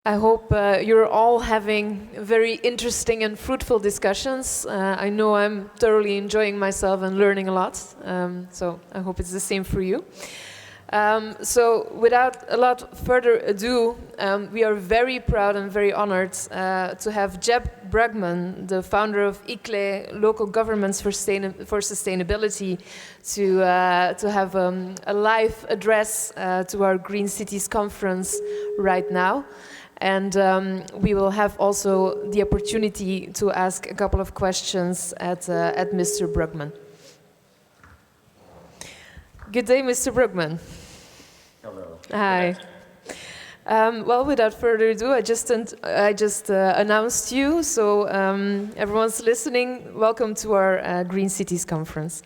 I hope you're all having very interesting and fruitful discussions. I know I'm thoroughly enjoying myself and learning a lot, so I hope it's the same for you. So without a lot further ado, we are very proud and very honored to have Jeb Brugmann, the founder of ICLEI, Local Governments for Sustainability, to have a live address to our Green Cities Conference right now. And we will have also the opportunity to ask a couple of questions at Mr. Brugmann. Good day, Mr. Brugmann. Hello. Hi. Well, without further ado, I just announced you, so everyone's listening. Welcome to our Green Cities Conference.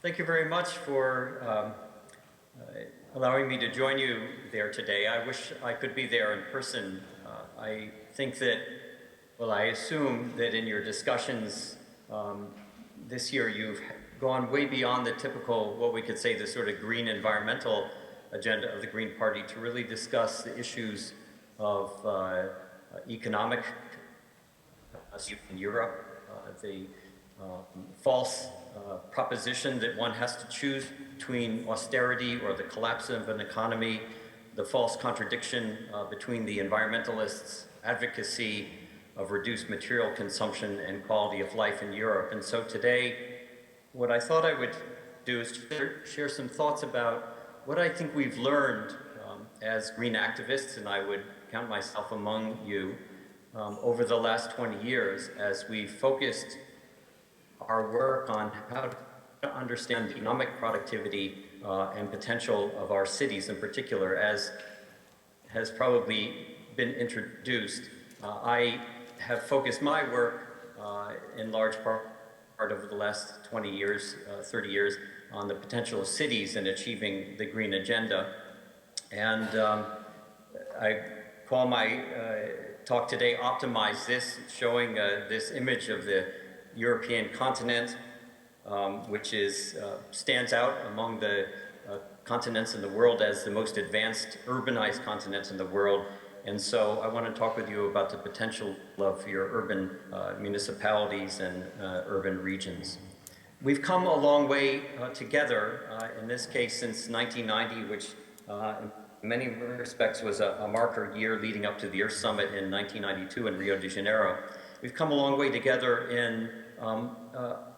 Thank you very much for allowing me to join you there today. I wish I could be there in person. I think that, well, I assume that in your discussions this year you've gone way beyond the typical, what we could say, the sort of green environmental agenda of the Green Party to really discuss the issues of economic in Europe, the false proposition that one has to choose between austerity or the collapse of an economy, the false contradiction between the environmentalists' advocacy of reduced material consumption and quality of life in Europe. And so today, what I thought I would do is share some thoughts about what I think we've learned as green activists, and I would count myself among you, over the last 20 years as we focused our work on how to understand the economic productivity and potential of our cities in particular, as has probably been introduced. I have focused my work in large part over the last 20 years, 30 years, on the potential of cities in achieving the green agenda. And I call my talk today Optimize This, showing this image of the European continent, which stands out among the continents in the world as the most advanced urbanized continent in the world. And so I want to talk with you about the potential of your urban municipalities and urban regions. We've come a long way together, in this case since 1990, which in many respects was a marker year leading up to the Earth Summit in 1992 in Rio de Janeiro. We've come a long way together in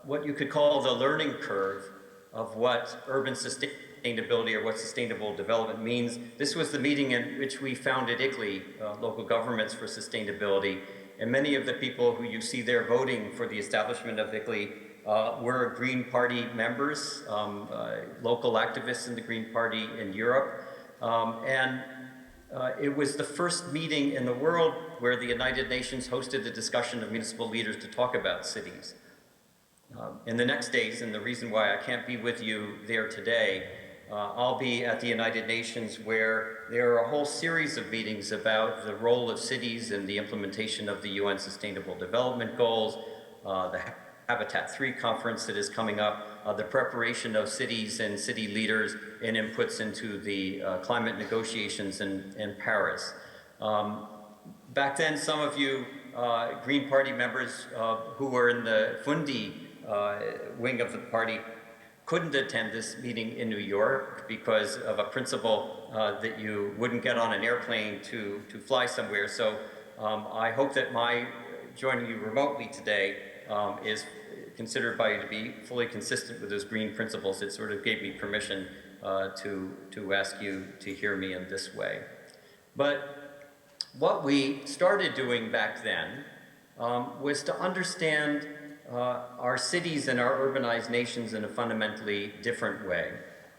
what you could call the learning curve of what urban sustainability or what sustainable development means. This was the meeting in which we founded ICLEI, Local Governments for Sustainability, and many of the people who you see there voting for the establishment of ICLEI were Green Party members, local activists in the Green Party in Europe, and it was the first meeting in the world where the United Nations hosted a discussion of municipal leaders to talk about cities. In the next days, and the reason why I can't be with you there today, I'll be at the United Nations where there are a whole series of meetings about the role of cities in the implementation of the UN Sustainable Development Goals, the Habitat 3 conference that is coming up, the preparation of cities and city leaders and inputs into the climate negotiations in Paris. Back then, some of you Green Party members who were in the Fundi wing of the party couldn't attend this meeting in New York because of a principle that you wouldn't get on an airplane to fly somewhere. So I hope that my joining you remotely today is considered by you to be fully consistent with those green principles. It sort of gave me permission to ask you to hear me in this way. But what we started doing back then was to understand our cities and our urbanized nations in a fundamentally different way.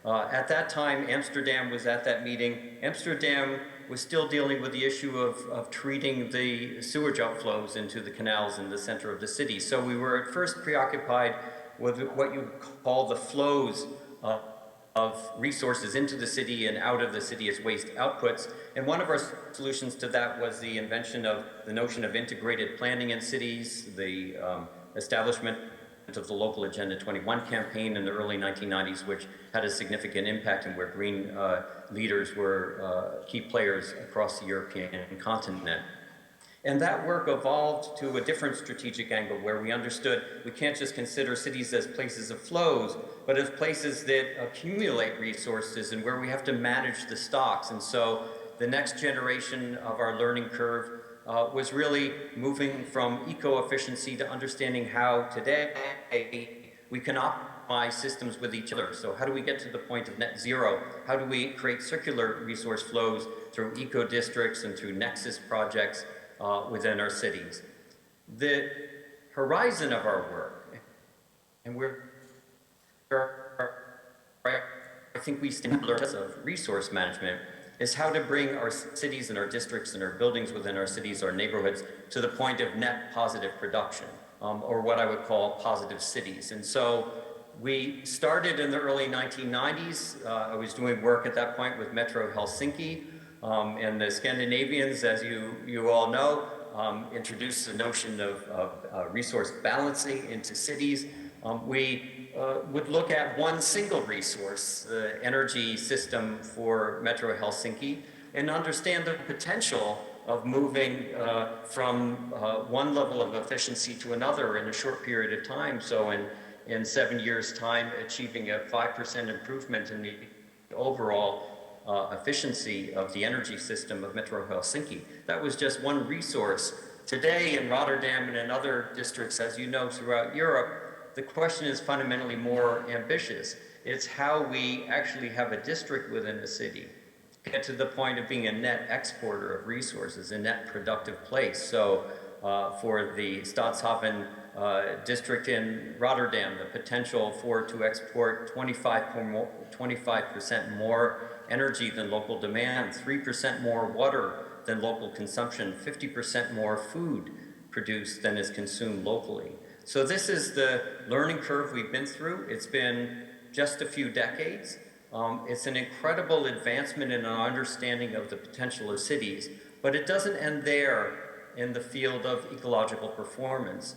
At that time, Amsterdam was at that meeting. Amsterdam was still dealing with the issue of treating the sewage outflows into the canals in the center of the city. So we were at first preoccupied with what you call the flows of resources into the city and out of the city as waste outputs. And one of our solutions to that was the invention of the notion of integrated planning in cities, the establishment of the local Agenda 21 campaign in the early 1990s, which had a significant impact and where green leaders were key players across the European continent. And that work evolved to a different strategic angle where we understood we can't just consider cities as places of flows, but as places that accumulate resources and where we have to manage the stocks. And so the next generation of our learning curve was really moving from eco-efficiency to understanding how today we can optimize systems with each other. So how do we get to the point of net zero? How do we create circular resource flows through eco-districts and through nexus projects within our cities? The horizon of our work, and I think we stand of resource management, is how to bring our cities and our districts and our buildings within our cities, our neighborhoods, to the point of net positive production, or what I would call positive cities. And so we started in the early 1990s. I was doing work at that point with Metro Helsinki, and the Scandinavians, as you all know, introduced the notion of resource balancing into cities. We would look at one single resource, the energy system for Metro Helsinki, and understand the potential of moving from one level of efficiency to another in a short period of time. So in 7 years' time, achieving a 5% improvement in the overall efficiency of the energy system of Metro Helsinki. That was just one resource. Today in Rotterdam and in other districts, as you know, throughout Europe, the question is fundamentally more ambitious. It's how we actually have a district within a city get to the point of being a net exporter of resources, a net productive place. So for the Staatshaven district in Rotterdam, the potential to export 25% more energy than local demand, 3% more water than local consumption, 50% more food produced than is consumed locally. So this is the learning curve we've been through. It's been just a few decades. It's an incredible advancement in our understanding of the potential of cities, but it doesn't end there in the field of ecological performance.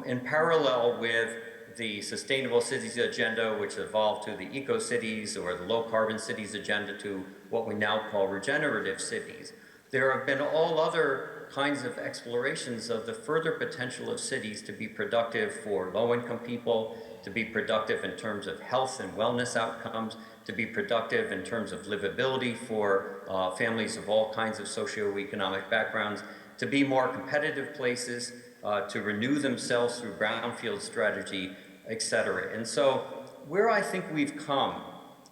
In parallel with the Sustainable Cities Agenda, which evolved to the eco-cities, or the low-carbon cities agenda to what we now call regenerative cities, there have been all other kinds of explorations of the further potential of cities to be productive for low-income people, to be productive in terms of health and wellness outcomes, to be productive in terms of livability for families of all kinds of socioeconomic backgrounds, to be more competitive places, to renew themselves through brownfield strategy, etc. And so where I think we've come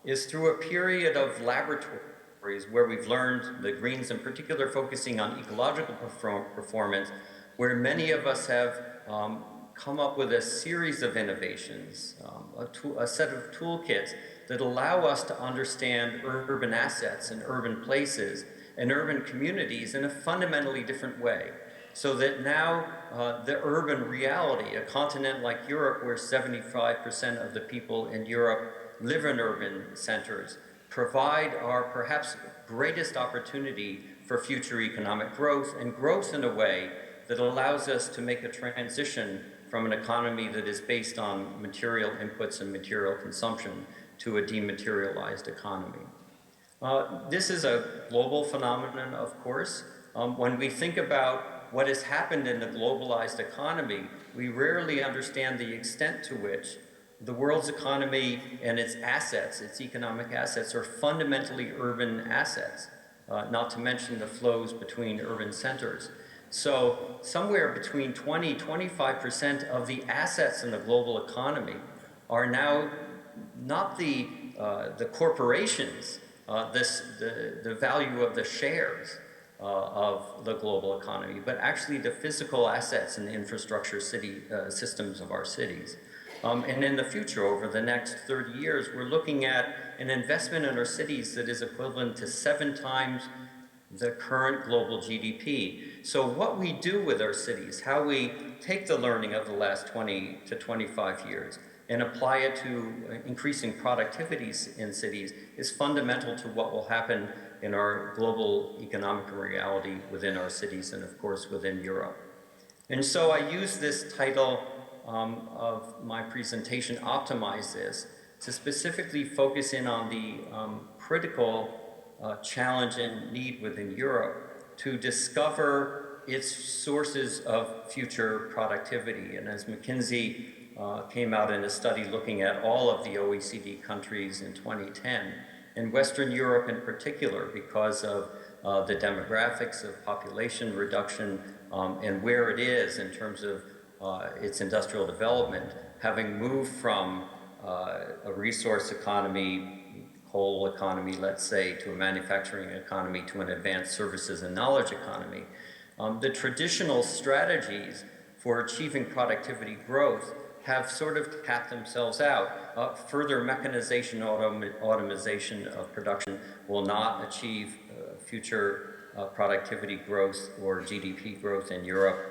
is through a period of laboratories where we've learned, the Greens in particular focusing on ecological performance, where many of us have come up with a series of innovations, a set of toolkits that allow us to understand urban assets and urban places and urban communities in a fundamentally different way. So that now the urban reality, a continent like Europe where 75% of the people in Europe live in urban centers, provide our perhaps greatest opportunity for future economic growth, and growth in a way that allows us to make a transition from an economy that is based on material inputs and material consumption to a dematerialized economy. This is a global phenomenon, of course. When we think about what has happened in the globalized economy, we rarely understand the extent to which the world's economy and its assets, its economic assets, are fundamentally urban assets, not to mention the flows between urban centers. So somewhere between 20–25% of the assets in the global economy are now not the corporations, the value of the shares of the global economy, but actually the physical assets and the infrastructure systems of our cities. And in the future, over the next 30 years, we're looking at an investment in our cities that is equivalent to 7 times the current global GDP. So what we do with our cities, how we take the learning of the last 20 to 25 years and apply it to increasing productivities in cities, is fundamental to what will happen in our global economic reality within our cities and, of course, within Europe. And so I use this title of my presentation optimize this to specifically focus in on the critical challenge and need within Europe to discover its sources of future productivity. And as McKinsey came out in a study looking at all of the OECD countries in 2010, in Western Europe in particular, because of the demographics of population reduction and where it is in terms of its industrial development, having moved from a resource economy, coal economy, let's say, to a manufacturing economy, to an advanced services and knowledge economy. The traditional strategies for achieving productivity growth have sort of tapped themselves out. Further mechanization, automation of production will not achieve future productivity growth or GDP growth in Europe.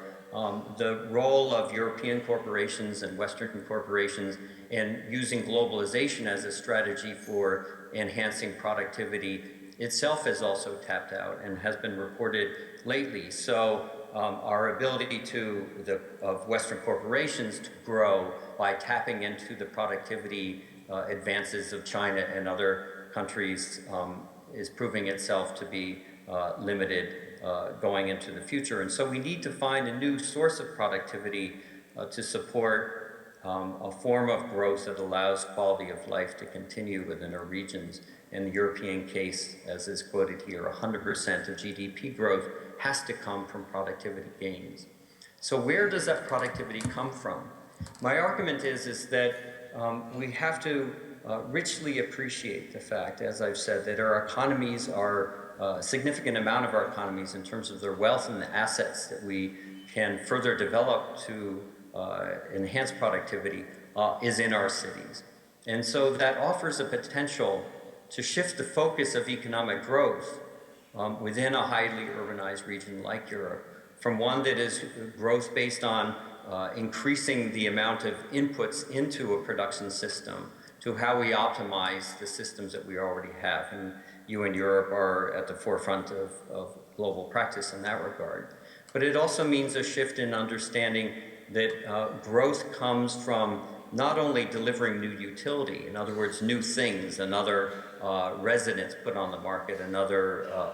The role of European corporations and Western corporations in using globalization as a strategy for enhancing productivity itself is also tapped out and has been reported lately. So our ability of Western corporations to grow by tapping into the productivity advances of China and other countries is proving itself to be limited going into the future. And so we need to find a new source of productivity to support a form of growth that allows quality of life to continue within our regions. In the European case, as is quoted here, 100% of GDP growth has to come from productivity gains. So where does that productivity come from? My argument is that we have to richly appreciate the fact, as I've said, that our economies are a significant amount of our economies in terms of their wealth and the assets that we can further develop to enhance productivity is in our cities. And so that offers a potential to shift the focus of economic growth within a highly urbanized region like Europe from one that is growth based on increasing the amount of inputs into a production system to how we optimize the systems that we already have. And you in Europe are at the forefront of global practice in that regard. But it also means a shift in understanding that growth comes from not only delivering new utility, in other words, new things, another residence put on the market, another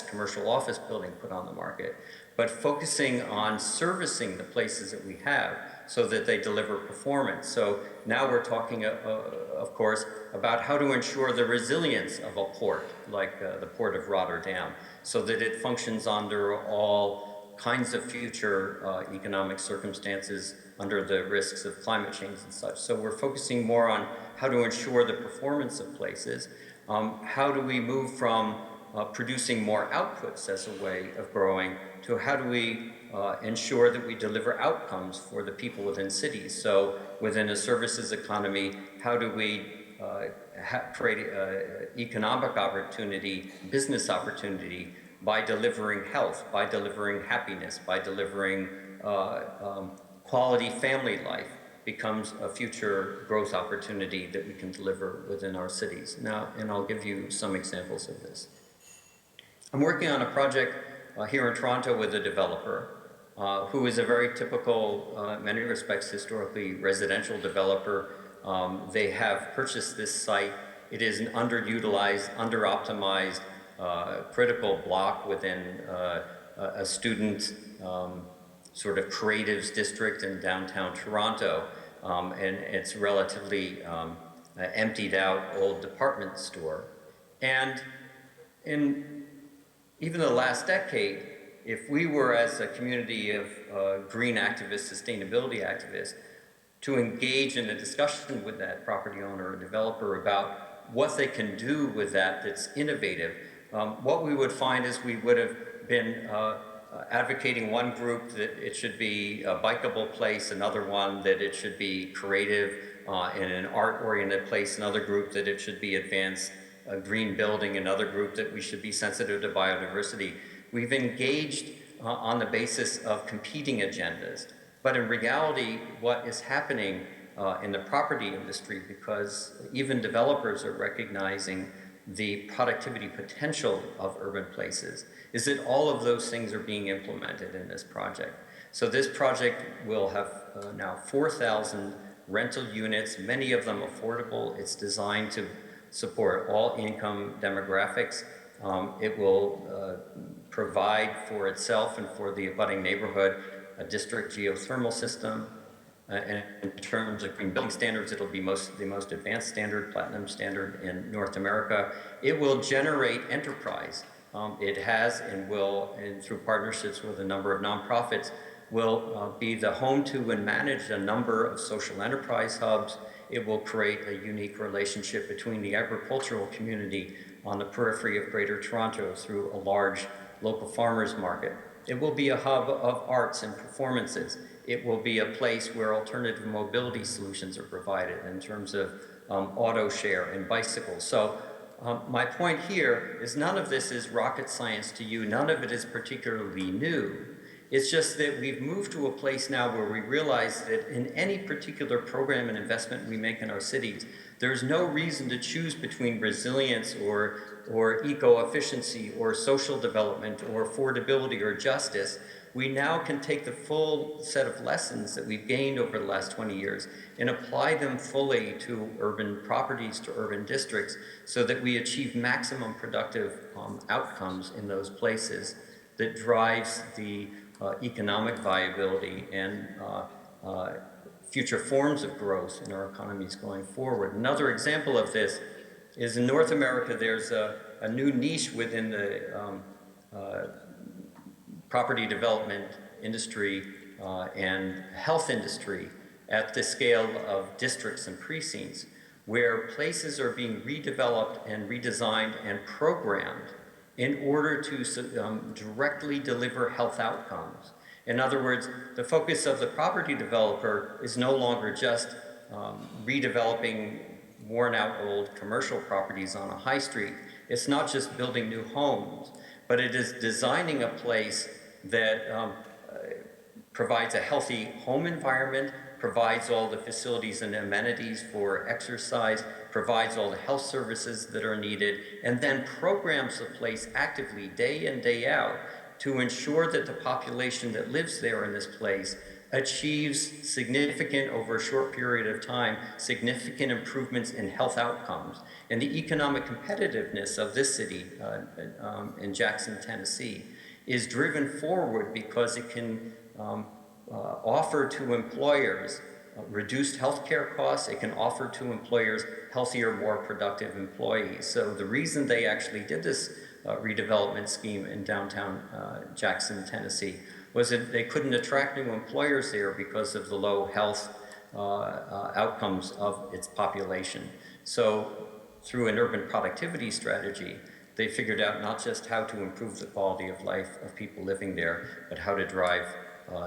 commercial office building put on the market, but focusing on servicing the places that we have so that they deliver performance. So now we're talking, of course, about how to ensure the resilience of a port, like the port of Rotterdam, so that it functions under all kinds of future economic circumstances under the risks of climate change and such. So we're focusing more on how to ensure the performance of places. How do we move from producing more outputs as a way of growing to how do we ensure that we deliver outcomes for the people within cities? So within a services economy, how do we create economic opportunity, business opportunity by delivering health, by delivering happiness, by delivering quality family life becomes a future growth opportunity that we can deliver within our cities. Now, and I'll give you some examples of this. I'm working on a project here in Toronto with a developer who is a very typical, in many respects, historically residential developer. They have purchased this site. It is an underutilized, under-optimized, critical block within a student sort of creatives district in downtown Toronto. And it's relatively emptied out old department store. And in even the last decade, if we were as a community of green activists, sustainability activists, to engage in a discussion with that property owner or developer about what they can do with that that's innovative, what we would find is we would have been advocating one group that it should be a bikeable place, another one that it should be creative in an art-oriented place, another group that it should be advanced green building, another group that we should be sensitive to biodiversity. We've engaged on the basis of competing agendas. But in reality, what is happening in the property industry, because even developers are recognizing the productivity potential of urban places, is that all of those things are being implemented in this project. So this project will have now 4,000 rental units, many of them affordable. It's designed to support all income demographics. It will provide for itself and for the abutting neighborhood a district geothermal system. And in terms of green building standards, it'll be the most advanced standard, platinum standard in North America. It will generate enterprise. It has and will, and through partnerships with a number of nonprofits, will be the home to and manage a number of social enterprise hubs. It will create a unique relationship between the agricultural community on the periphery of Greater Toronto through a large local farmers market. It will be a hub of arts and performances. It will be a place where alternative mobility solutions are provided in terms of auto share and bicycles. So my point here is none of this is rocket science to you. None of it is particularly new. It's just that we've moved to a place now where we realize that in any particular program and investment we make in our cities, there's no reason to choose between resilience or eco-efficiency or social development or affordability or justice. We now can take the full set of lessons that we've gained over the last 20 years and apply them fully to urban properties, to urban districts, so that we achieve maximum productive outcomes in those places that drives the economic viability and future forms of growth in our economies going forward. Another example of this is in North America, there's a new niche within the property development industry and health industry at the scale of districts and precincts, where places are being redeveloped and redesigned and programmed in order to directly deliver health outcomes. In other words, the focus of the property developer is no longer just redeveloping worn out old commercial properties on a high street. It's not just building new homes, but it is designing a place that provides a healthy home environment, provides all the facilities and amenities for exercise, provides all the health services that are needed, and then programs the place actively day in, day out to ensure that the population that lives there in this place achieves significant, over a short period of time, significant improvements in health outcomes. And the economic competitiveness of this city in Jackson, Tennessee, is driven forward because it can offer to employers reduced healthcare costs. It can offer to employers healthier, more productive employees. So the reason they actually did this redevelopment scheme in downtown Jackson, Tennessee, was that they couldn't attract new employers there because of the low health outcomes of its population. So through an urban productivity strategy, they figured out not just how to improve the quality of life of people living there, but how to drive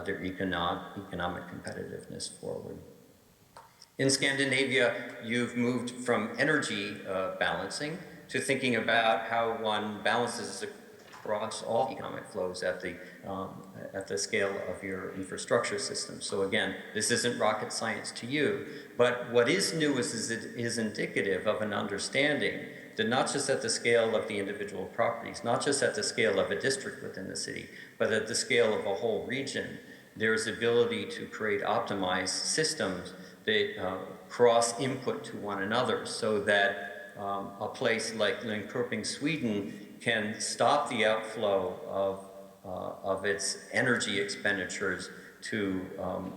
their economic competitiveness forward. In Scandinavia, you've moved from energy balancing to thinking about how one balances across all economic flows at the scale of your infrastructure system. So again, this isn't rocket science to you, but what is new is it is indicative of an understanding that not just at the scale of the individual properties, not just at the scale of a district within the city, but at the scale of a whole region, there's ability to create optimized systems that cross input to one another, so that a place like Linköping, Sweden, can stop the outflow of its energy expenditures to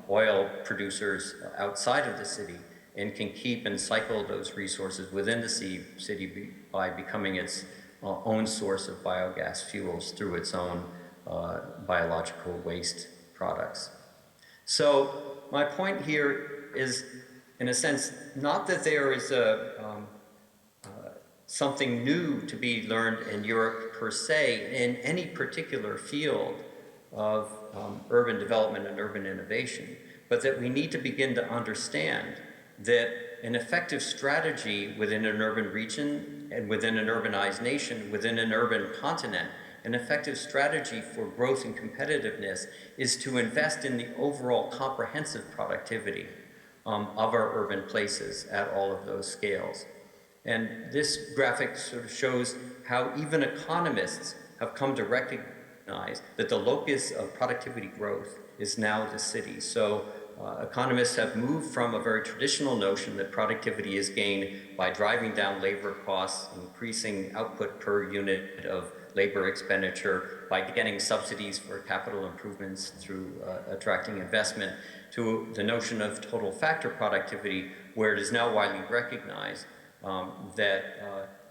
oil producers outside of the city, and can keep and cycle those resources within the city by becoming its own source of biogas fuels through its own biological waste products. So my point here is, in a sense, not that there is something new to be learned in Europe per se in any particular field of urban development and urban innovation, but that we need to begin to understand that an effective strategy within an urban region and within an urbanized nation, within an urban continent, an effective strategy for growth and competitiveness is to invest in the overall comprehensive productivity of our urban places at all of those scales. And this graphic sort of shows how even economists have come to recognize that the locus of productivity growth is now the city. So economists have moved from a very traditional notion that productivity is gained by driving down labor costs, increasing output per unit of labor expenditure, by getting subsidies for capital improvements through attracting investment, to the notion of total factor productivity, where it is now widely recognized that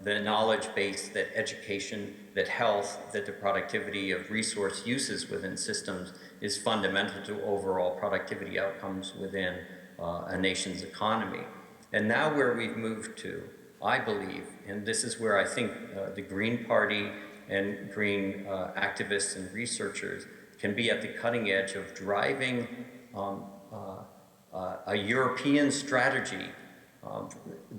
the knowledge base, that education, that health, that the productivity of resource uses within systems is fundamental to overall productivity outcomes within a nation's economy. And now where we've moved to, I believe, and this is where I think the Green Party and green activists and researchers can be at the cutting edge of driving a European strategy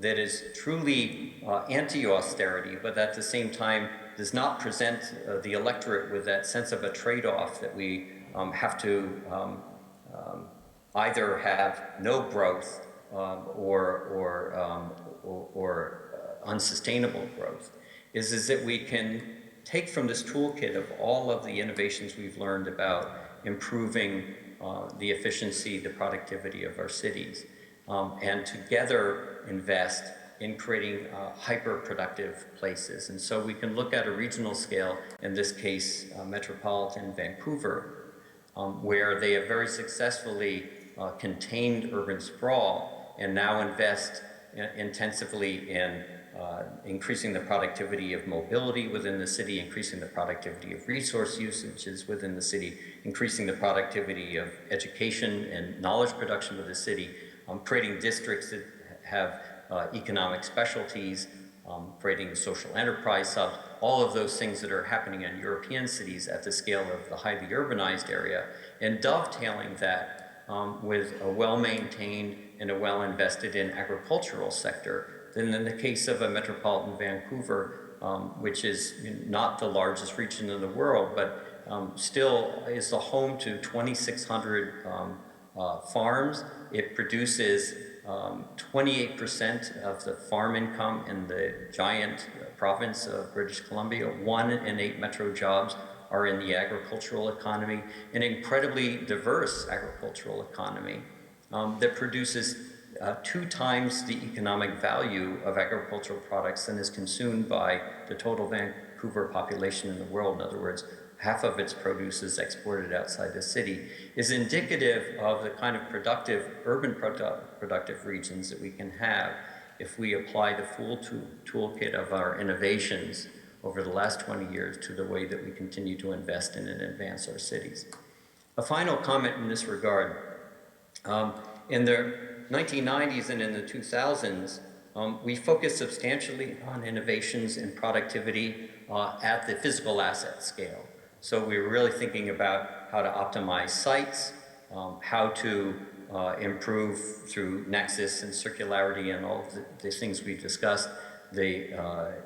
that is truly anti-austerity, but at the same time does not present the electorate with that sense of a trade-off that we have to either have no growth or unsustainable growth, is that we can take from this toolkit of all of the innovations we've learned about improving the efficiency, the productivity of our cities, and together invest in creating hyper-productive places. And so we can look at a regional scale, in this case, metropolitan Vancouver, where they have very successfully contained urban sprawl and now invest intensively in increasing the productivity of mobility within the city, increasing the productivity of resource usages within the city, increasing the productivity of education and knowledge production within the city, creating districts that have economic specialties, creating social enterprise hubs, all of those things that are happening in European cities at the scale of the highly urbanized area, and dovetailing that with a well-maintained and a well-invested in agricultural sector. Then in the case of a metropolitan Vancouver, which is not the largest region in the world, but still is the home to 2,600 farms. It produces 28% of the farm income in the giant province of British Columbia. 1 in 8 metro jobs are in the agricultural economy, an incredibly diverse agricultural economy that produces 2 times the economic value of agricultural products than is consumed by the total Vancouver population in the world. In other words, half of its produce is exported outside the city, is indicative of the kind of productive, urban productive regions that we can have if we apply the full toolkit of our innovations over the last 20 years to the way that we continue to invest in and advance our cities. A final comment in this regard. In the 1990s and in the 2000s, we focused substantially on innovations in productivity at the physical asset scale. So we were really thinking about how to optimize sites, how to improve through nexus and circularity and all of the things we've discussed, the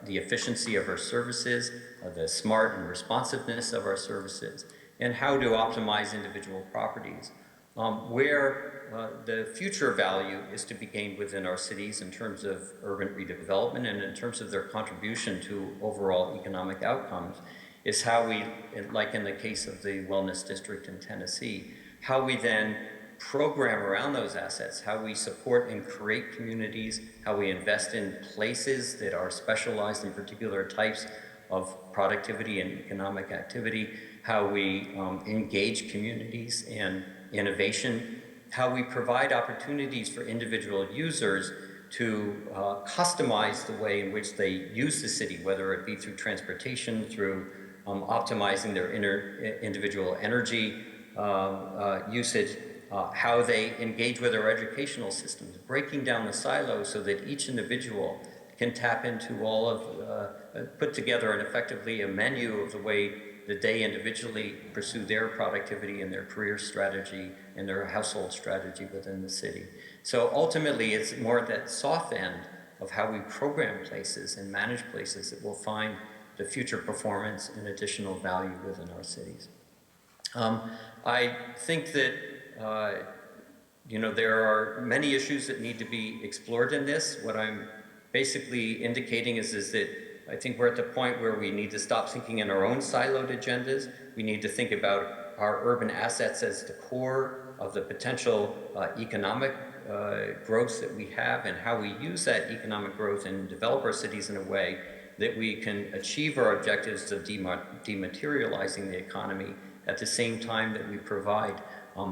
efficiency of our services, the smart and responsiveness of our services, and how to optimize individual properties. Where the future value is to be gained within our cities in terms of urban redevelopment and in terms of their contribution to overall economic outcomes is how we, like in the case of the Wellness District in Tennessee, how we then program around those assets, how we support and create communities, how we invest in places that are specialized in particular types of productivity and economic activity, how we engage communities in innovation, how we provide opportunities for individual users to customize the way in which they use the city, whether it be through transportation, through optimizing their individual energy usage, how they engage with our educational systems, breaking down the silos so that each individual can tap into all of, put together and effectively a menu of the way that they individually pursue their productivity and their career strategy and their household strategy within the city. So ultimately, it's more at that soft end of how we program places and manage places that will find the future performance and additional value within our cities. I think that there are many issues that need to be explored in this. What I'm basically indicating is that I think we're at the point where we need to stop thinking in our own siloed agendas. We need to think about our urban assets as the core of the potential economic growth that we have, and how we use that economic growth and develop our cities in a way that we can achieve our objectives of dematerializing the economy at the same time that we provide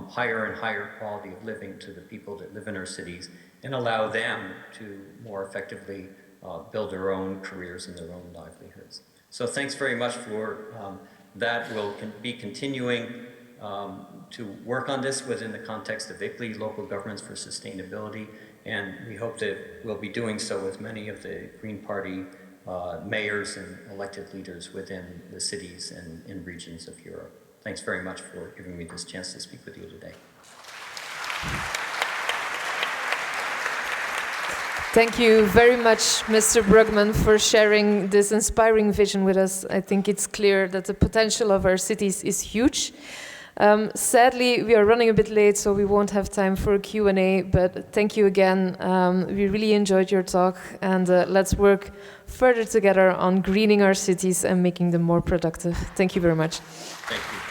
higher and higher quality of living to the people that live in our cities, and allow them to more effectively build their own careers and their own livelihoods. So thanks very much for that. We'll be continuing to work on this within the context of ICLEI, Local Governments for Sustainability, and we hope that we'll be doing so with many of the Green Party mayors and elected leaders within the cities and regions of Europe. Thanks very much for giving me this chance to speak with you today. Thank you very much, Mr. Brugmann, for sharing this inspiring vision with us. I think it's clear that the potential of our cities is huge. Sadly, we are running a bit late, so we won't have time for a Q&A, but thank you again. We really enjoyed your talk, and let's work further together on greening our cities and making them more productive. Thank you very much. Thank you.